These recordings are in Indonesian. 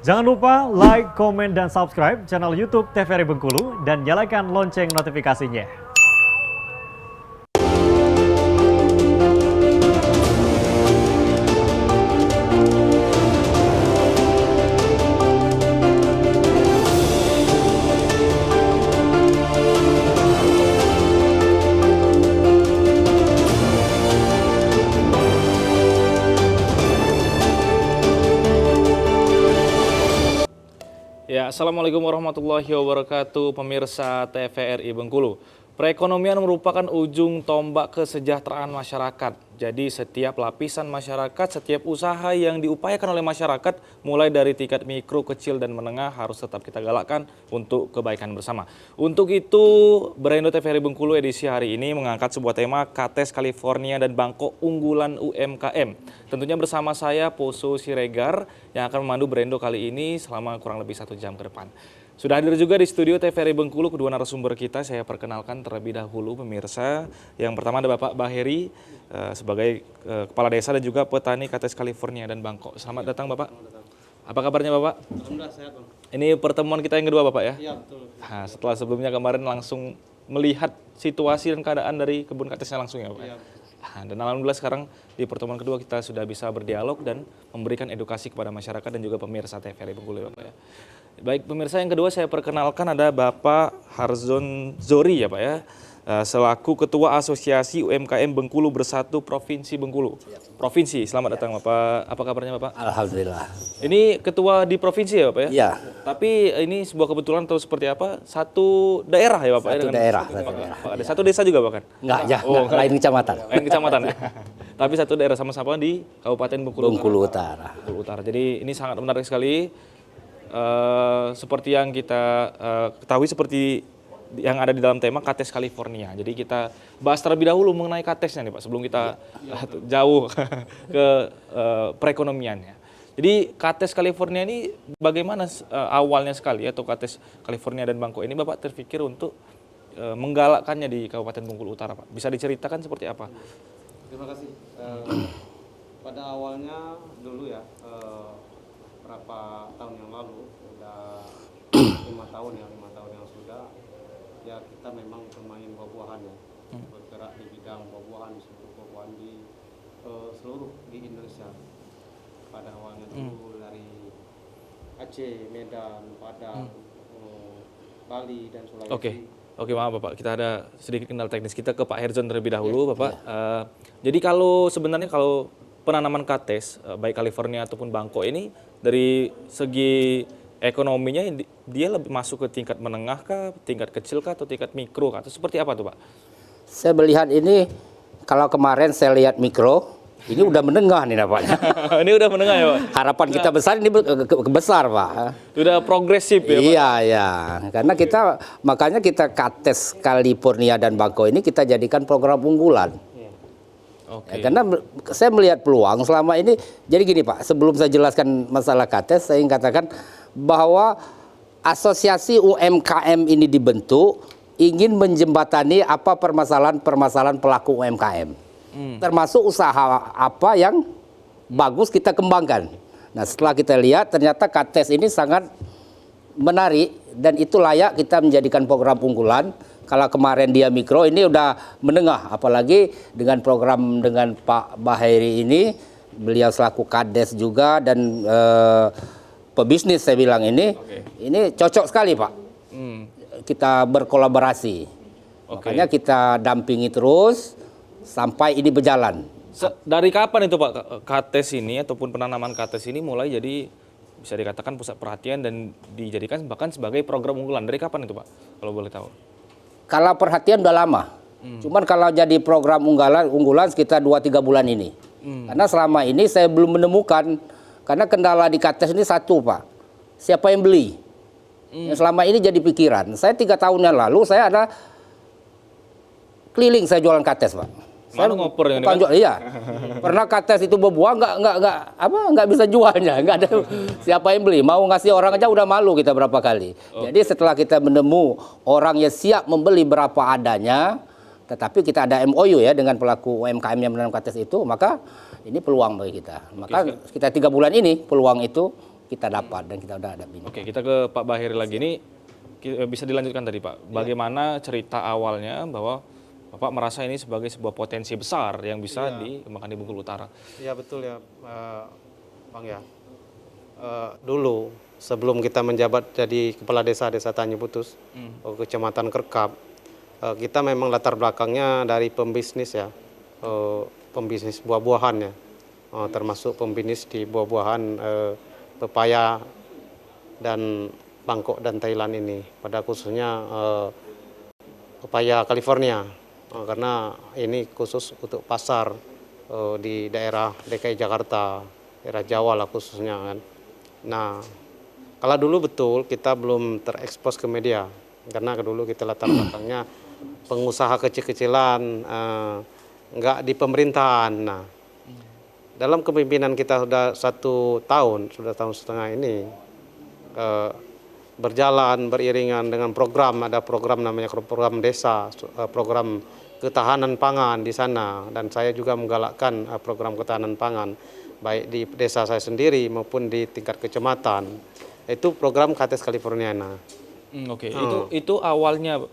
Jangan lupa like, komen, dan subscribe channel YouTube TVRI Bengkulu dan nyalakan lonceng notifikasinya. Ya, Assalamualaikum warahmatullahi wabarakatuh, pemirsa TVRI Bengkulu. Perekonomian merupakan ujung tombak kesejahteraan masyarakat. Jadi setiap lapisan masyarakat, setiap usaha yang diupayakan oleh masyarakat, mulai dari tingkat mikro, kecil, dan menengah harus tetap kita galakkan untuk kebaikan bersama. Untuk itu, Berendo TVRI Bengkulu edisi hari ini mengangkat sebuah tema KTES California dan Bangkok Unggulan UMKM. Tentunya bersama saya, Poso Siregar, yang akan memandu Berendo kali ini selama kurang lebih 1 jam ke depan. Sudah hadir juga di studio TVRI Bengkulu kedua narasumber kita. Saya perkenalkan terlebih dahulu pemirsa. Yang pertama ada Bapak Baheri sebagai Kepala Desa dan juga petani KTES California dan Bangkok. Selamat datang Bapak. Apa kabarnya Bapak? Alhamdulillah sehat Bang. Ini pertemuan kita yang kedua Bapak ya? Iya betul. Nah, setelah sebelumnya kemarin langsung melihat situasi dan keadaan dari kebun KTESnya langsung ya Bapak? Iya. Nah, dan alhamdulillah sekarang di pertemuan kedua kita sudah bisa berdialog dan memberikan edukasi kepada masyarakat dan juga pemirsa TVRI Bengkulu ya Bapak ya. Baik pemirsa, yang kedua saya perkenalkan ada Bapak Harzon Zori ya Pak ya, selaku Ketua Asosiasi UMKM Bengkulu Bersatu Provinsi Bengkulu. Provinsi, selamat datang Bapak. Apa kabarnya Bapak? Alhamdulillah. Ini ketua di provinsi ya Bapak ya? Iya. Tapi ini sebuah kebetulan atau seperti apa? Satu daerah ya Bapak? Satu ya, daerah. Ada satu desa juga bahkan? Enggak, ya, Oh, lain kecamatan. Lain kecamatan ya? Tapi satu daerah sama-sama di Kabupaten Bengkulu. Bengkulu Utara. Bengkulu Utara. Jadi ini sangat menarik sekali. Seperti yang kita ketahui, seperti yang ada di dalam tema KTES California. Jadi kita bahas terlebih dahulu mengenai KTESnya nih Pak, sebelum kita jauh ke perekonomiannya. Jadi KTES California ini bagaimana awalnya sekali atau KTES California dan Bangkok ini Bapak terpikir untuk menggalakkannya di Kabupaten Bengkulu Utara Pak? Bisa diceritakan seperti apa? Terima kasih. Pada awalnya dulu ya, berapa tahun yang lalu, udah 5 tahun yang sudah, ya kita memang pemain buah-buahan ya, bergerak di bidang buah-buahan, di seluruh buah-buahan di seluruh di Indonesia. Pada awalnya dulu dari Aceh, Medan, Padang, Bali dan Sulawesi. Oke, maaf Bapak, kita ada sedikit kendala teknis. Kita ke Pak Herzon terlebih dahulu, Bapak. Jadi kalau sebenarnya kalau penanaman KTES, baik California ataupun Bangkok ini, dari segi ekonominya dia lebih masuk ke tingkat menengah kah, tingkat kecil kah, atau tingkat mikro kah? Atau seperti apa tuh Pak? Saya melihat ini, kalau kemarin saya lihat mikro, ini udah menengah nih nampaknya. Ini udah menengah ya Pak? Harapan kita besar, ini besar Pak. Udah progresif ya Pak? Iya, iya. Karena makanya kita KTES California dan Bangkok ini kita jadikan program unggulan. Oke. Ya, karena saya melihat peluang selama ini. Jadi gini Pak, sebelum saya jelaskan masalah KTES, saya ingin katakan bahwa asosiasi UMKM ini dibentuk ingin menjembatani apa permasalahan pelaku UMKM. Termasuk usaha apa yang bagus kita kembangkan. Nah setelah kita lihat ternyata KTES ini sangat menarik dan itu layak kita menjadikan program unggulan. Kalau kemarin dia mikro, ini udah menengah, apalagi dengan program dengan Pak Baheri ini, beliau selaku Kades juga dan pebisnis saya bilang ini cocok sekali Pak. Kita berkolaborasi, makanya kita dampingi terus sampai ini berjalan. Dari kapan itu Pak KTES ini ataupun penanaman KTES ini mulai jadi bisa dikatakan pusat perhatian dan dijadikan bahkan sebagai program unggulan? Dari kapan itu Pak, kalau boleh tahu? Kalau perhatian udah lama, cuman kalau jadi program unggulan sekitar 2-3 bulan ini. Karena selama ini saya belum menemukan, karena kendala di KTES ini satu Pak, siapa yang beli? Yang selama ini jadi pikiran. Saya 3 tahun yang lalu saya ada keliling saya jualan KTES Pak. Saya ngoper ini Pak? Iya. Pernah KTES itu berbuah nggak bisa jualnya, nggak ada siapa yang beli. Mau ngasih orang aja udah malu kita berapa kali. Jadi setelah kita menemu orang yang siap membeli berapa adanya, tetapi kita ada MOU ya dengan pelaku UMKM yang menanam KTES itu, maka ini peluang bagi kita. Maka kita 3 bulan ini peluang itu kita dapat dan kita udah ada ini. Oke, kita ke Pak Bahiri lagi. Ini bisa dilanjutkan tadi Pak. Bagaimana cerita awalnya bahwa Bapak merasa ini sebagai sebuah potensi besar yang bisa dikembangkan di Bengkulu Utara. Iya betul ya, Bang ya. Dulu sebelum kita menjabat jadi kepala desa Tanjung Putus, Kecamatan Kerkap, kita memang latar belakangnya dari pembisnis ya, pembisnis buah-buahan ya, termasuk pembisnis di buah-buahan pepaya dan Bangkok dan Thailand ini, pada khususnya pepaya California. Karena ini khusus untuk pasar di daerah DKI Jakarta, daerah Jawa lah khususnya kan. Nah, kalau dulu betul kita belum terekspos ke media, karena dulu kita latar belakangnya pengusaha kecil-kecilan, nggak di pemerintahan. Nah, dalam kepemimpinan kita sudah 1 tahun, sudah tahun setengah ini, berjalan beriringan dengan program, ada program namanya program desa, program ketahanan pangan di sana, dan saya juga menggalakkan program ketahanan pangan baik di desa saya sendiri maupun di tingkat kecamatan. Itu program KTS Californiana. Oke, itu awalnya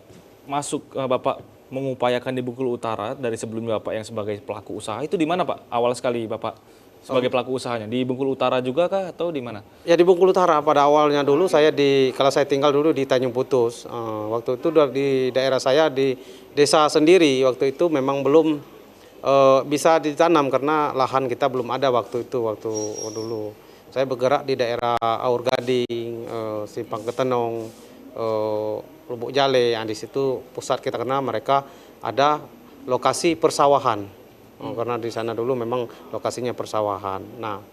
masuk Bapak mengupayakan di Bengkulu Utara dari sebelumnya Bapak yang sebagai pelaku usaha, itu di mana Pak? Awal sekali Bapak sebagai pelaku usahanya di Bengkulu Utara juga kah atau di mana? Ya di Bengkulu Utara pada awalnya dulu kalau saya tinggal dulu di Tanjung Putus. Waktu itu di daerah saya di desa sendiri, waktu itu memang belum bisa ditanam karena lahan kita belum ada waktu dulu. Saya bergerak di daerah Aur Gading, Simpang Ketenong, Lubuk Jale, yang di situ pusat kita, karena mereka ada lokasi persawahan. Karena di sana dulu memang lokasinya persawahan. Nah,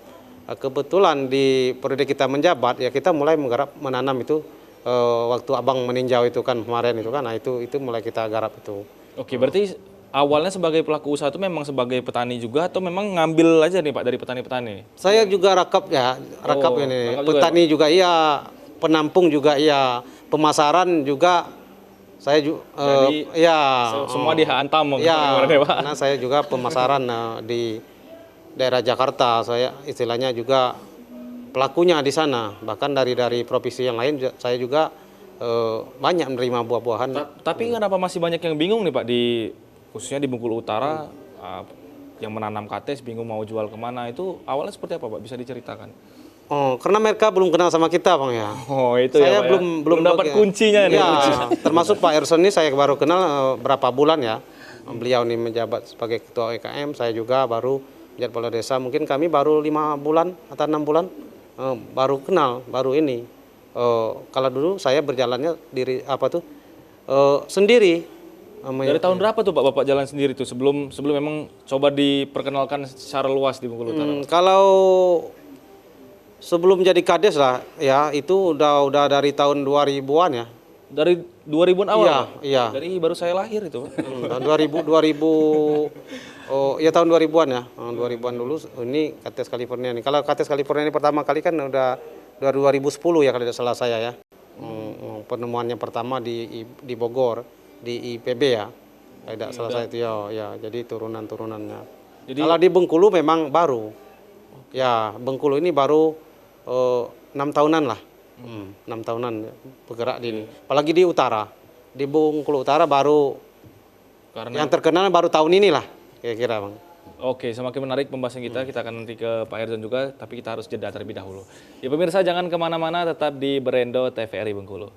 kebetulan di periode kita menjabat ya kita mulai menggarap menanam itu waktu Abang meninjau itu kan kemarin itu kan. Nah, itu mulai kita garap itu. Oke, berarti awalnya sebagai pelaku usaha itu memang sebagai petani juga atau memang ngambil aja nih Pak dari petani-petani? Saya juga rakap ini. Petani juga iya, penampung juga iya, pemasaran juga. Saya juga semua dihantam ya, karena saya juga pemasaran di daerah Jakarta. Saya istilahnya juga pelakunya di sana. Bahkan dari provinsi yang lain saya juga banyak menerima buah-buahan. Tapi kenapa masih banyak yang bingung nih Pak, khususnya di Bengkulu Utara, yang menanam kates bingung mau jual kemana, itu awalnya seperti apa Pak? Bisa diceritakan? Oh, karena mereka belum kenal sama kita, Bang ya. Oh, itu saya ya, Pak, belum dapat kuncinya nih. Ya, termasuk Pak Erson ini saya baru kenal berapa bulan ya. Beliau ini menjabat sebagai ketua EKM, saya juga baru menjadi kepala desa. Mungkin kami baru 5 bulan atau 6 bulan baru kenal, baru ini. Kalau dulu saya berjalannya sendiri. Dari tahun berapa tuh Pak Bapak jalan sendiri tuh sebelum memang coba diperkenalkan secara luas di Bengkulu Utara? Kalau sebelum jadi kades lah ya, itu udah dari tahun 2000-an ya. Dari 2000-an awal? Iya, Pak? iya. Dari baru saya lahir itu Pak. Tahun 2000 ya tahun 2000-an ya. 2000-an dulu ini KTS California ini. Kalau KTS California ini pertama kali kan udah 2010 ya kalau tidak salah saya ya. Penemuannya pertama di Bogor, di IPB ya. Tidak salah saya itu ya. Jadi turunannya. Jadi kalau di Bengkulu memang baru. Ya, Bengkulu ini baru 6 tahunan lah. 6 tahunan bergerak di ini. Apalagi di utara. Di Bengkulu Utara baru, karena yang terkenal baru tahun inilah kira-kira Bang. Oke, semakin menarik pembahasan kita. Kita akan nanti ke Pak Erzon juga, tapi kita harus jeda terlebih dahulu. Ya pemirsa, jangan kemana-mana, tetap di Berendo TVRI Bengkulu.